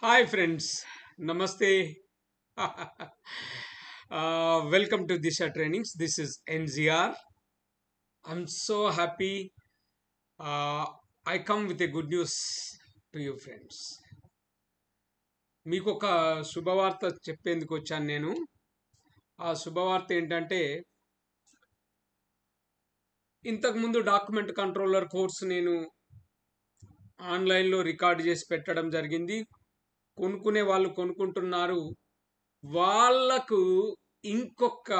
Hi, friends. Namaste. Welcome to Disha Trainings. This is NZR. I'm so happy. Uh, I come with a good news to you, friends. మీకు ఒక శుభవార్త చెప్పేందుకు వచ్చాను నేను. ఆ శుభవార్త ఏంటంటే ఇంతకుముందు డాక్యుమెంట్ కంట్రోలర్ కోర్సు నేను ఆన్లైన్లో రికార్డ్ చేసి పెట్టడం జరిగింది. కొనుక్కునే వాళ్ళు కొనుక్కుంటున్నారు. వాళ్ళకు ఇంకొక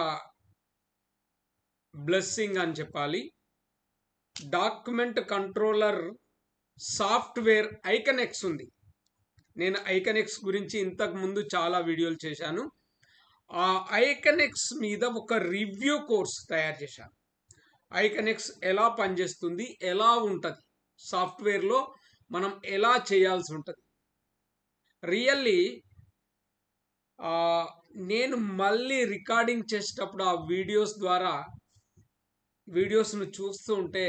బ్లెస్సింగ్ అని చెప్పాలి. డాక్యుమెంట్ కంట్రోలర్ సాఫ్ట్వేర్ ఐకనెక్స్ ఉంది. నేను ఐకనెక్స్ గురించి ఇంతకు ముందు చాలా వీడియోలు చేశాను. ఆ ఐకనెక్స్ మీద ఒక రివ్యూ కోర్స్ తయారు చేశాను. ఐకనెక్స్ ఎలా పనిచేస్తుంది, ఎలా ఉంటుంది, సాఫ్ట్వేర్లో మనం ఎలా చేయాల్సి ఉంటుంది. రియల్లీ నేను మళ్ళీ రికార్డింగ్ చేసేటప్పుడు ఆ వీడియోస్ను చూస్తూ ఉంటే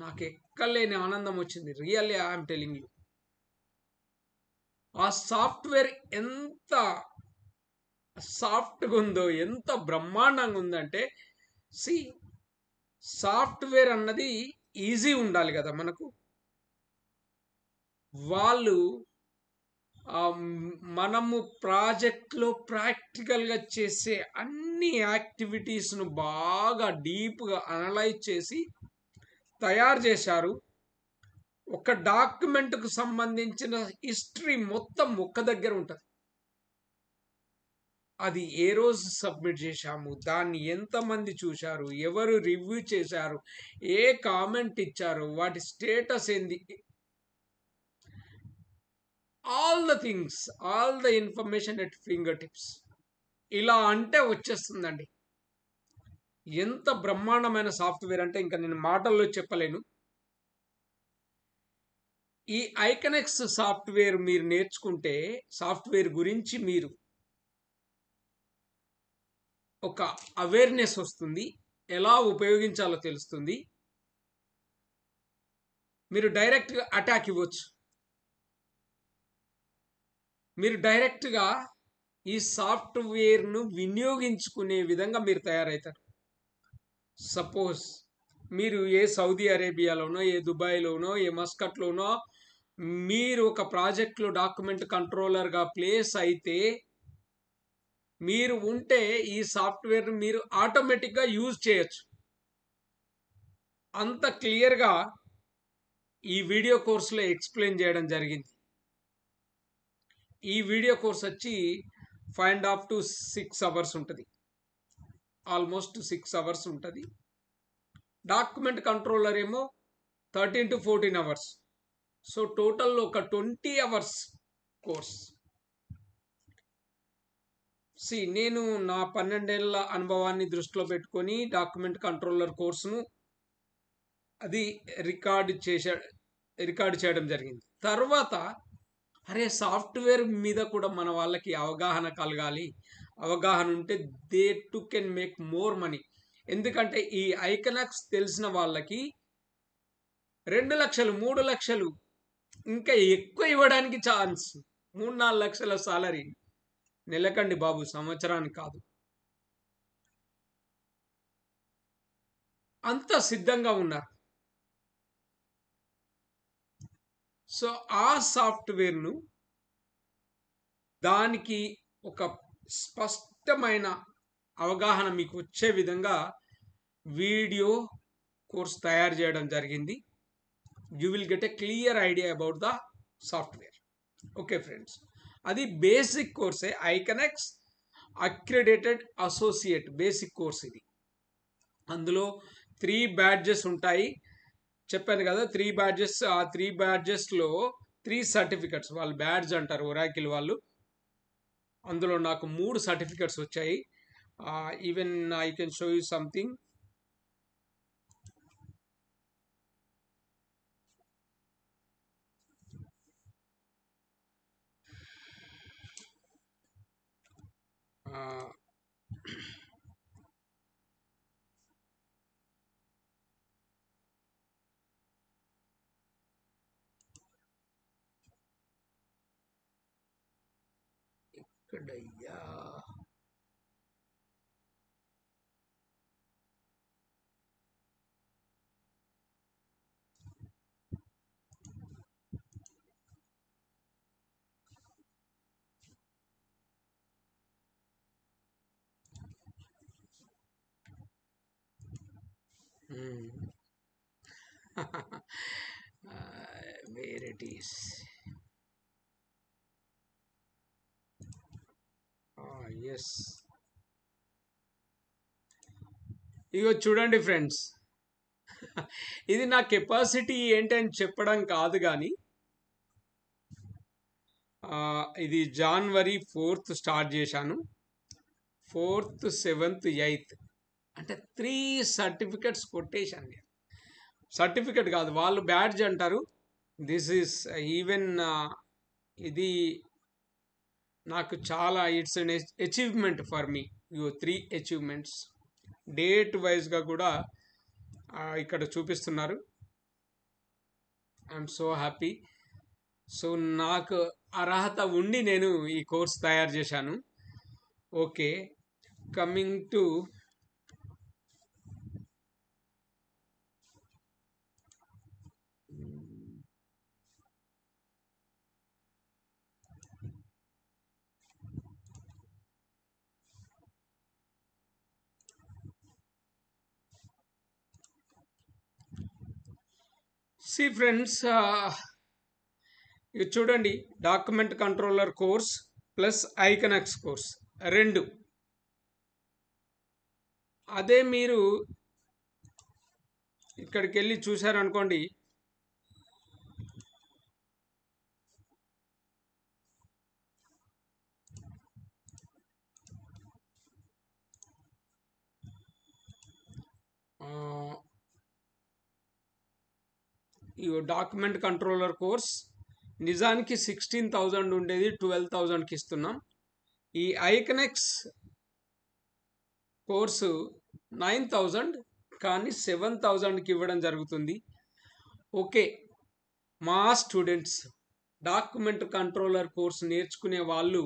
నాకు ఎక్కలేని ఆనందం వచ్చింది. రియల్లీ ఐఎమ్ టెలింగ్ యూ, ఆ సాఫ్ట్వేర్ ఎంత సాఫ్ట్గా ఉందో, ఎంత బ్రహ్మాండంగా ఉందంటే, సి సాఫ్ట్వేర్ అన్నది ఈజీ ఉండాలి కదా మనకు. వాళ్ళు మనము ప్రాజెక్ట్లో ప్రాక్టికల్గా చేసే అన్ని యాక్టివిటీస్ను బాగా డీప్గా అనలైజ్ చేసి తయారు చేశారు. ఒక డాక్యుమెంట్కు సంబంధించిన హిస్టరీ మొత్తం ఒక్క దగ్గర ఉంటుంది. అది ఏ రోజు సబ్మిట్ చేశాము, దాన్ని ఎంతమంది చూశారు, ఎవరు రివ్యూ చేశారు, ఏ కామెంట్ ఇచ్చారు, వాటి స్టేటస్ ఏంది, all the things, all the information at finger tips. ఇలా అంటే వచ్చేస్తుందండి. ఎంత బ్రహ్మాండమైన సాఫ్ట్వేర్ అంటే ఇంకా నేను మాటల్లో చెప్పలేను. ఈ ఐకనెక్స్ సాఫ్ట్వేర్ మీరు నేర్చుకుంటే, సాఫ్ట్వేర్ గురించి మీరు ఒక అవేర్నెస్ వస్తుంది, ఎలా ఉపయోగించాలో తెలుస్తుంది. మీరు డైరెక్ట్గా అటాక్ ఇవ్వచ్చు. మీరు డైరెక్ట్గా ఈ సాఫ్ట్వేర్ను వినియోగించుకునే విధంగా మీరు తయారవుతారు. సపోజ్ మీరు ఏ సౌదీ అరేబియాలోనో, ఏ దుబాయ్లోనో, ఏ మస్కట్లోనో మీరు ఒక ప్రాజెక్ట్లో డాక్యుమెంట్ కంట్రోలర్గా ప్లేస్ అయితే, మీరు ఉంటే ఈ సాఫ్ట్వేర్ని మీరు ఆటోమేటిక్గా యూజ్ చేయొచ్చు. అంత క్లియర్గా ఈ వీడియో కోర్సులో ఎక్స్ప్లెయిన్ చేయడం జరిగింది. ఈ వీడియో కోర్స్ వచ్చి 5.5 to 6 hours ఉంటుంది. ఆల్మోస్ట్ 6 hours ఉంటుంది. డాక్యుమెంట్ కంట్రోలర్ ఏమో 13 to 14 hours. సో టోటల్ ఒక 20 hours కోర్స్. నేను నా 12 ఏళ్ల అనుభవాన్ని దృష్టిలో పెట్టుకొని డాక్యుమెంట్ కంట్రోలర్ కోర్సును అది రికార్డ్ చేయడం జరిగింది. తర్వాత అరే సాఫ్ట్వేర్ మీద కూడా మన వాళ్ళకి అవగాహన కలగాలి. అవగాహన ఉంటే they to can make more money. ఎందుకంటే ఈ ఐకనెక్స్ తెలిసిన వాళ్ళకి 2 లక్షలు, 3 లక్షలు ఇంకా ఎక్కువ ఇవ్వడానికి ఛాన్స్. 3-4 లక్షల సాలరీ నెలకండి బాబు, సంవత్సరానికి కాదు. అంత సిద్ధంగా ఉన్నారు. సో ఆ సాఫ్ట్వేర్ను దానికి ఒక స్పష్టమైన అవగాహన మీకు వచ్చే విధంగా వీడియో కోర్స్ తయారు చేయడం జరిగింది. You will get a clear idea about the software. Okay friends, అది బేసిక్ కోర్సే. ఐకనెక్స్ అక్రెడిటెడ్ అసోసియేట్ బేసిక్ కోర్స్ ఇది. అందులో 3 బ్యాడ్జెస్ ఉంటాయి. చెప్పాను కదా, 3 బ్యాడ్జెస్. ఆ 3 బ్యాడ్జెస్లో 3 సర్టిఫికెట్స్, వాళ్ళు బ్యాడ్జ్ అంటారు ఒరాకిల్ వాళ్ళు. అందులో నాకు 3 సర్టిఫికెట్స్ వచ్చాయి. Even I can show you something. ఎక్కడయ్యా where it is. Yes, ఇగో చూడండి ఫ్రెండ్స్, ఇది నా కెపాసిటీ ఏంటని చెప్పడం కాదు కానీ ఇది January 4th స్టార్ట్ చేశాను. 4th, 7th, 8th అంటే 3 సర్టిఫికెట్స్ కొట్టేశాను. సర్టిఫికెట్ కాదు, వాళ్ళు బ్యాడ్జ్ అంటారు. దిస్ ఈస్ ఈవెన్ ఇది నాకు చాలా it's an achievement for me. 3 achievements date వైజ్గా కూడా ఇక్కడ చూపిస్తున్నారు. I'm so happy. సో నాకు అర్హత ఉండి నేను ఈ కోర్స్ తయారు చేశాను. Okay, coming to see friends, ఇది చూడండి, డాక్యుమెంట్ కంట్రోలర్ కోర్స్ ప్లస్ ఐకనెక్స్ కోర్స్ 2. అదే మీరు ఇక్కడికి వెళ్ళి చూశారనుకోండి, ఈ డాక్యుమెంట్ కంట్రోలర్ కోర్స్ నిజానికి 16,000 ఉండేది, 12,000కి ఇస్తున్నాం. ఈ ఐకనెక్స్ కోర్సు 9,000 కానీ 7,000కి ఇవ్వడం జరుగుతుంది. ఓకే, మా స్టూడెంట్స్ డాక్యుమెంట్ కంట్రోలర్ కోర్స్ నేర్చుకునే వాళ్ళు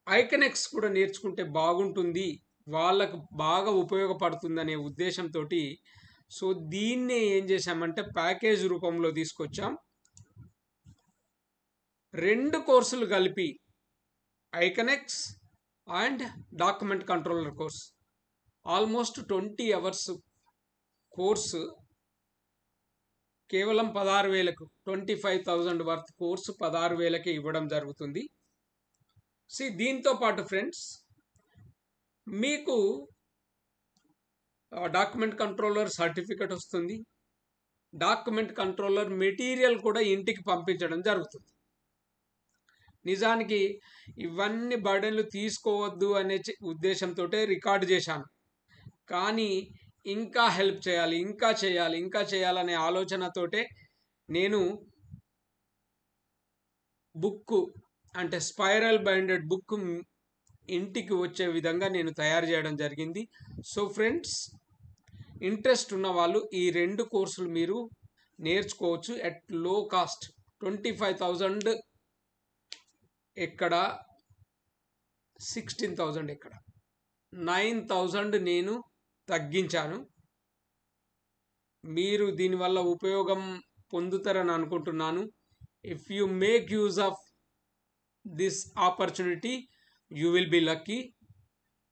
ఐకనెక్స్ కూడా నేర్చుకుంటే బాగుంటుంది, వాళ్ళకు బాగా ఉపయోగపడుతుంది అనే ఉద్దేశంతో సో దీన్నే ఏం చేశామంటే ప్యాకేజ్ రూపంలో తీసుకొచ్చాం. 2 కోర్సులు కలిపి ఐకనెక్స్ and document controller course almost 20 hours course కేవలం 16,000కు, 25,000 వర్త్ కోర్సు 16,000కి ఇవ్వడం జరుగుతుంది. దీంతో పాటు ఫ్రెండ్స్ మీకు డాక్యుమెంట్ కంట్రోలర్ సర్టిఫికెట్ వస్తుంది, డాక్యుమెంట్ కంట్రోలర్ మెటీరియల్ కూడా ఇంటికి పంపించడం జరుగుతుంది. నిజానికి ఇవన్నీ బర్డెన్లు తీసుకోవద్దు అనే ఉద్దేశంతో రికార్డు చేశాను, కానీ ఇంకా హెల్ప్ చేయాలి, ఇంకా చేయాలనే ఆలోచనతోటే నేను బుక్ అంటే స్పైరల్ బైండెడ్ బుక్ ఇంటికి వచ్చే విధంగా నేను తయారు చేయడం జరిగింది. సో ఫ్రెండ్స్, ఇంట్రెస్ట్ ఉన్న వాళ్ళు ఈ 2 కోర్సులు మీరు నేర్చుకోవచ్చు ఎట్ లో కాస్ట్. 25,000 ఎక్కడ, 16,000 ఎక్కడ, 9,000 నేను తగ్గించాను. మీరు దీనివల్ల ఉపయోగం పొందుతారని అనుకుంటున్నాను. If you make use of this opportunity you will be lucky.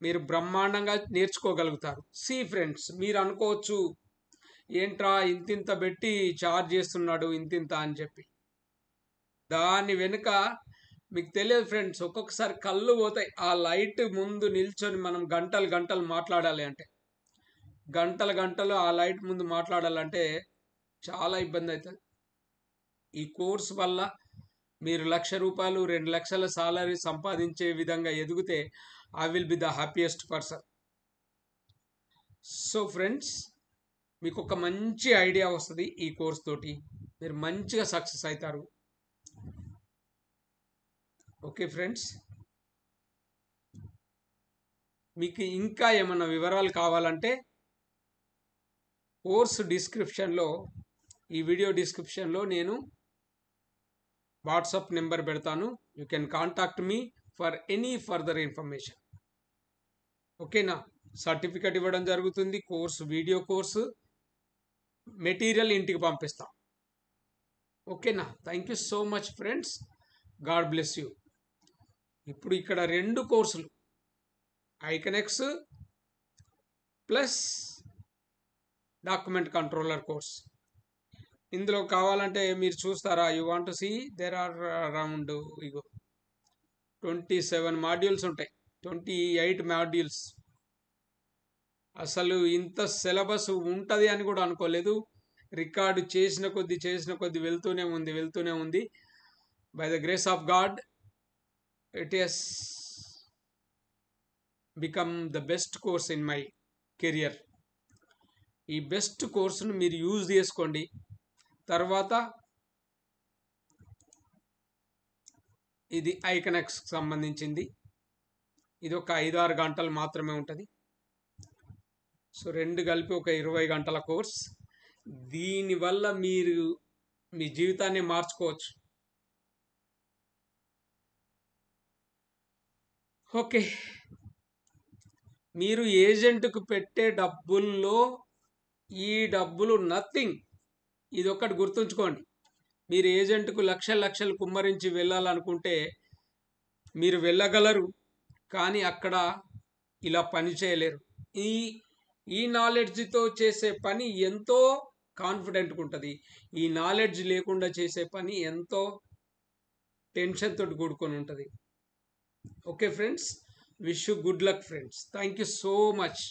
మీరు బ్రహ్మాండంగా నేర్చుకోగలుగుతారు. ఫ్రెండ్స్, మీరు అనుకోవచ్చు ఏంట్రా ఇంతింత పెట్టి చార్జ్ చేస్తున్నాడు ఇంతింత అని చెప్పి. దాని వెనుక మీకు తెలియదు ఫ్రెండ్స్, ఒక్కొక్కసారి కళ్ళు పోతాయి. ఆ లైట్ ముందు నిల్చొని మనం గంటలు మాట్లాడాలి అంటే, గంటలు ఆ లైట్ ముందు మాట్లాడాలంటే చాలా ఇబ్బంది అవుతుంది. ఈ కోర్స్ వల్ల మీరు 1,00,000 రూపాయలు 2 లక్షల సాలరీ సంపాదించే విధంగా ఎదిగితే I will be the happiest person. So friends, మీకు ఒక మంచి ఐడియా వస్తుంది ఈ కోర్స్ తోటి, మీరు మంచిగా సక్సెస్ అవుతారు. ఓకే ఫ్రెండ్స్, మీకు ఇంకా ఏమైనా వివరాలు కావాలంటే కోర్సు డిస్క్రిప్షన్లో, ఈ వీడియో డిస్క్రిప్షన్లో నేను వాట్సాప్ నెంబర్ పెడతాను. You can contact me for any further information. ఓకేనా? సర్టిఫికెట్ ఇవ్వడం జరుగుతుంది, కోర్సు వీడియో కోర్సు మెటీరియల్ ఇంటికి పంపిస్తాం. ఓకేనా? Thank you so much friends. God bless you. ఇప్పుడు ఇక్కడ 2 కోర్సులు, ఐకనెక్స్ ప్లస్ డాక్యుమెంట్ కంట్రోలర్ కోర్స్. ఇందులో కావాలంటే మీరు చూస్తారా? You want to see there are around 27 modules ఉంటాయి, 28 మాడ్యూల్స్. అసలు ఇంత సిలబస్ ఉంటుంది అని కూడా అనుకోలేదు. రికార్డు చేసిన కొద్ది వెళ్తూనే ఉంది. By the grace of God it has become the best course in my career. ఈ బెస్ట్ కోర్సును మీరు యూజ్ చేసుకోండి. తర్వాత ఇది ఐకనెక్స్ సంబంధించింది. ఇది ఒక 5-6 గంటలు మాత్రమే ఉంటుంది. సో 2 కలిపి ఒక 20 గంటల కోర్స్. దీనివల్ల మీరు మీ జీవితాన్ని మార్చుకోవచ్చు. ఓకే, మీరు ఏజెంట్కు పెట్టే డబ్బుల్లో ఈ డబ్బులు నథింగ్. ఇది ఒక్కటి గుర్తుంచుకోండి. మీరు ఏజెంట్కు లక్షలు కుమ్మరించి వెళ్ళాలనుకుంటే మీరు వెళ్ళగలరు, కానీ అక్కడ ఇలా పని చేయలేరు. ఈ నాలెడ్జ్తో చేసే పని ఎంతో కాన్ఫిడెంట్గా ఉంటుంది. ఈ నాలెడ్జ్ లేకుండా చేసే పని ఎంతో టెన్షన్ తోటి కూడుకొని ఉంటుంది. Okay friends, wish you good luck friends. Thank you so much.